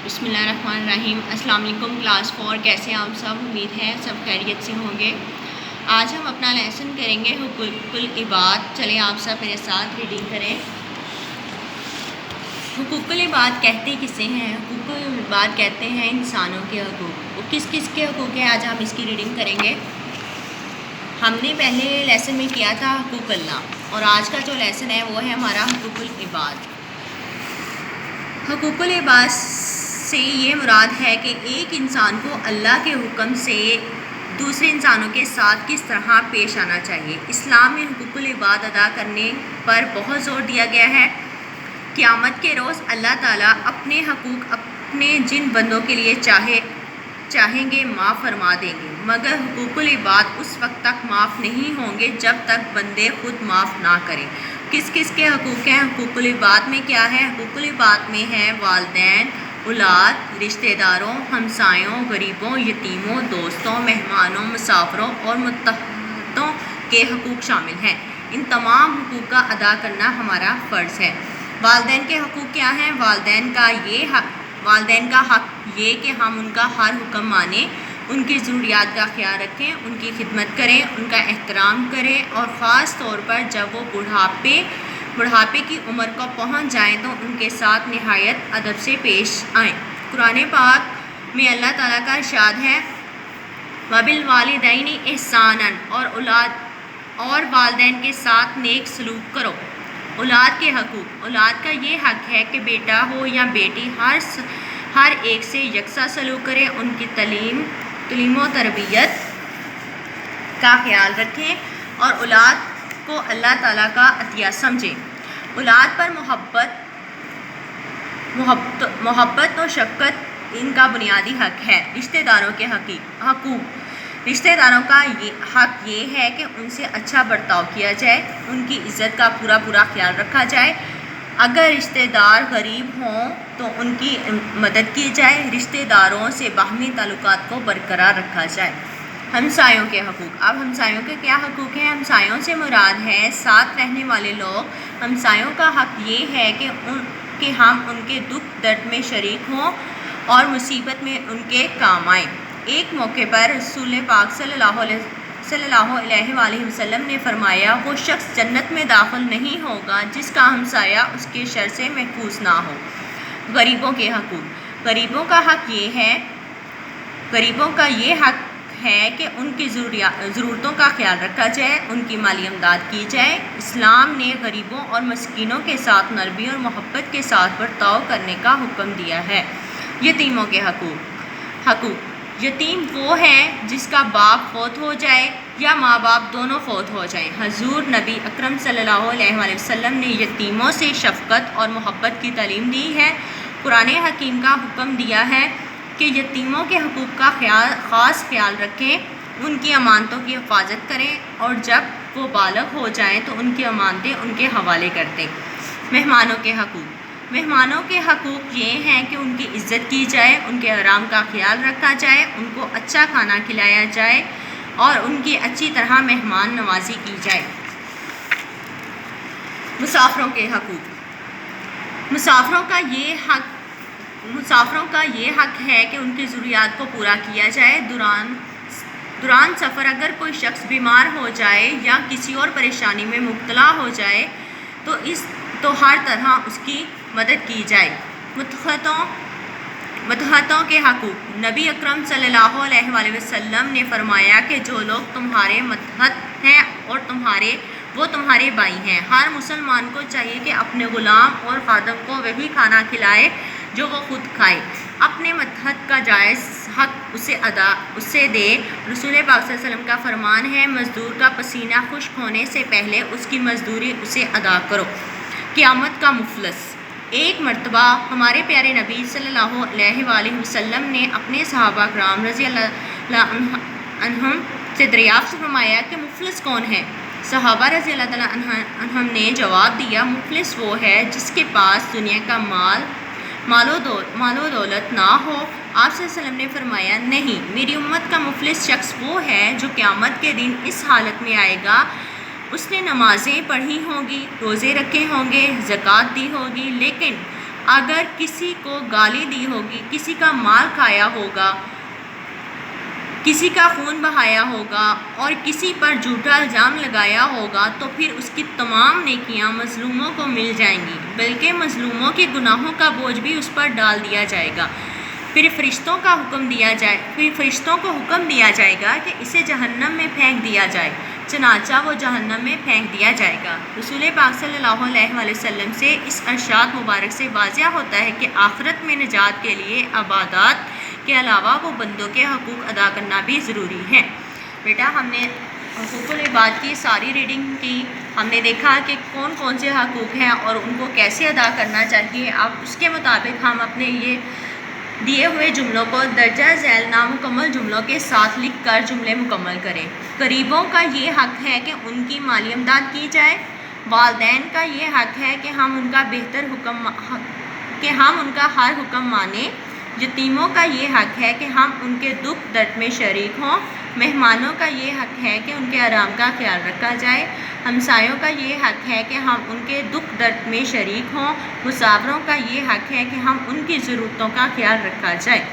بسم اللہ الرحمن الرحیم۔ السلام علیکم کلاس 4، کیسے آپ سب؟ امید ہے سب خیریت سے ہوں گے۔ آج ہم اپنا لیسن کریں گے حقوق العباد۔ چلیں آپ سب میرے ساتھ ریڈنگ کریں۔ حقوق العباد کہتے کسے ہیں؟ حقوق العباد کہتے ہیں انسانوں کے حقوق۔ وہ کس کس کے حقوق ہیں؟ آج ہم اس کی ریڈنگ کریں گے۔ ہم نے پہلے لیسن میں کیا تھا حقوق اللہ، اور آج کا جو لیسن ہے وہ ہے ہمارا حقوق العباد۔ حقوق العباد سے یہ مراد ہے کہ ایک انسان کو اللہ کے حکم سے دوسرے انسانوں کے ساتھ کس طرح پیش آنا چاہیے۔ اسلام میں حقوق العباد ادا کرنے پر بہت زور دیا گیا ہے۔ قیامت کے روز اللہ تعالیٰ اپنے حقوق اپنے جن بندوں کے لیے چاہیں گے معاف فرما دیں گے، مگر حقوق العباد اس وقت تک معاف نہیں ہوں گے جب تک بندے خود معاف نہ کریں۔ کس کس کے حقوق ہیں؟ حقوق العباد میں کیا ہے؟ حقوق العباد میں ہے والدین، اولاد، رشتہ داروں، ہمسایوں، غریبوں، یتیموں، دوستوں، مہمانوں، مسافروں اور متحدوں کے حقوق شامل ہیں۔ ان تمام حقوق کا ادا کرنا ہمارا فرض ہے۔ والدین کے حقوق کیا ہیں؟ والدین کا حق یہ کہ ہم ان کا ہر حکم مانیں، ان کی ضروریات کا خیال رکھیں، ان کی خدمت کریں، ان کا احترام کریں، اور خاص طور پر جب وہ بڑھاپے کی عمر کو پہنچ جائیں تو ان کے ساتھ نہایت ادب سے پیش آئیں۔ قرآن پاک میں اللہ تعالیٰ کا ارشاد ہے وَبِالْوَالِدَيْنِ إِحْسَانًا، اور والدین کے ساتھ نیک سلوک کرو۔ اولاد کے حقوق۔ اولاد کا یہ حق ہے کہ بیٹا ہو یا بیٹی ہر ایک سے یکساں سلوک کرے، ان کی تعلیم و تربیت کا خیال رکھیں اور اولاد کو اللہ تعالیٰ کا عطیہ سمجھیں۔ اولاد پر محبت و شفقت ان کا بنیادی حق ہے۔ رشتہ داروں کے حقوق۔ رشتہ داروں کا حق یہ ہے کہ ان سے اچھا برتاؤ کیا جائے، ان کی عزت کا پورا خیال رکھا جائے۔ اگر رشتہ دار غریب ہوں تو ان کی مدد کی جائے۔ رشتہ داروں سے باہمی تعلقات کو برقرار رکھا جائے۔ ہمسایوں کے حقوق۔ اب ہمسایوں کے کیا حقوق ہیں؟ ہمسایوں سے مراد ہے ساتھ رہنے والے لوگ۔ ہمسایوں کا حق یہ ہے کہ ہم ان کے دکھ درد میں شریک ہوں اور مصیبت میں ان کے کام آئیں۔ ایک موقع پر رسول پاک صلی اللہ علیہ وآلہ وسلم نے فرمایا وہ شخص جنت میں داخل نہیں ہوگا جس کا ہمسایہ اس کے شر سے محفوظ نہ ہو۔ غریبوں کے حقوق۔ غریبوں کا یہ حق ہے کہ ان کی ضرورتوں کا خیال رکھا جائے، ان کی مالی امداد کی جائے۔ اسلام نے غریبوں اور مسکینوں کے ساتھ نرمی اور محبت کے ساتھ برتاؤ کرنے کا حکم دیا ہے۔ یتیموں کے حقوق۔ یتیم وہ ہے جس کا باپ فوت ہو جائے یا ماں باپ دونوں فوت ہو جائیں۔ حضور نبی اکرم صلی اللہ علیہ وآلہ وسلم نے یتیموں سے شفقت اور محبت کی تعلیم دی ہے۔ قرآن حکیم کا حکم دیا ہے کہ یتیموں کے حقوق کا خاص خیال رکھیں، ان کی امانتوں کی حفاظت کریں، اور جب وہ بالغ ہو جائیں تو ان کی امانتیں ان کے حوالے کر دیں۔ مہمانوں کے حقوق۔ مہمانوں کے حقوق یہ ہیں کہ ان کی عزت کی جائے، ان کے آرام کا خیال رکھا جائے، ان کو اچھا کھانا کھلایا جائے اور ان کی اچھی طرح مہمان نوازی کی جائے۔ مسافروں کے حقوق۔ مسافروں کا یہ حق ہے کہ ان کی ضروریات کو پورا کیا جائے۔ دوران سفر اگر کوئی شخص بیمار ہو جائے یا کسی اور پریشانی میں مبتلا ہو جائے تو ہر طرح اس کی مدد کی جائے۔ متحدوں کے حقوق۔ نبی اکرم صلی اللہ علیہ وآلہ وسلم نے فرمایا کہ جو لوگ تمہارے متحد ہیں اور وہ تمہارے بھائی ہیں۔ ہر مسلمان کو چاہیے کہ اپنے غلام اور خادم کو وہی کھانا کھلائے جو وہ خود کھائے۔ اپنے متحد کا جائز حق اسے دے۔ رسول پاک صلی اللہ علیہ وسلم کا فرمان ہے مزدور کا پسینہ خشک ہونے سے پہلے اس کی مزدوری اسے ادا کرو۔ قیامت کا مفلس۔ ایک مرتبہ ہمارے پیارے نبی صلی اللہ علیہ وآلہ وسلم نے اپنے صحابہ کرام رضی اللہ عنہم سے دریافت فرمایا کہ مفلس کون ہے؟ صحابہ رضی اللہ تعالیٰ عنہم نے جواب دیا مفلس وہ ہے جس کے پاس دنیا کا مال و دولت نہ ہو۔ آپ صلی اللہ علیہ وسلم نے فرمایا نہیں، میری امت کا مفلس شخص وہ ہے جو قیامت کے دن اس حالت میں آئے گا اس نے نمازیں پڑھی ہوں گی، روزے رکھے ہوں گے، زکوٰۃ دی ہوگی، لیکن اگر کسی کو گالی دی ہوگی، کسی کا مال کھایا ہوگا، کسی کا خون بہایا ہوگا اور کسی پر جھوٹا الزام لگایا ہوگا تو پھر اس کی تمام نیکیاں مظلوموں کو مل جائیں گی، بلکہ مظلوموں کے گناہوں کا بوجھ بھی اس پر ڈال دیا جائے گا۔ پھر فرشتوں کو حکم دیا جائے گا کہ اسے جہنم میں پھینک دیا جائے، چنانچہ وہ جہنم میں پھینک دیا جائے گا۔ رسول پاک صلی اللہ علیہ وآلہ وسلم سے اس ارشاد مبارک سے واضح ہوتا ہے کہ آخرت میں نجات کے لیے عبادات کے علاوہ وہ بندوں کے حقوق ادا کرنا بھی ضروری ہے۔ بیٹا ہم نے حقوق العباد کی ساری ریڈنگ کی، ہم نے دیکھا کہ کون کون سے حقوق ہیں اور ان کو کیسے ادا کرنا چاہیے۔ اب اس کے مطابق ہم اپنے یہ دیے ہوئے جملوں کو درجہ ذیل نامکمل جملوں کے ساتھ لکھ کر جملے مکمل کریں۔ قریبوں کا یہ حق ہے کہ ان کی مالی امداد کی جائے۔ والدین کا یہ حق ہے کہ ہم ان کا ہر حکم مانیں۔ یتیموں کا یہ حق ہے کہ ہم ان کے دکھ درد میں شریک ہوں۔ مہمانوں کا یہ حق ہے کہ ان کے آرام کا خیال رکھا جائے۔ ہمسایوں کا یہ حق ہے کہ ہم ان کے دکھ درد میں شریک ہوں۔ مسافروں کا یہ حق ہے کہ ہم ان کی ضرورتوں کا خیال رکھا جائے۔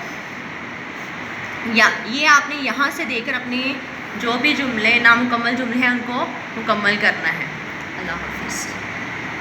یہ آپ نے یہاں سے دیکھ کر اپنے جو بھی جملے نامکمل جملے ہیں ان کو مکمل کرنا ہے۔ اللہ حافظ۔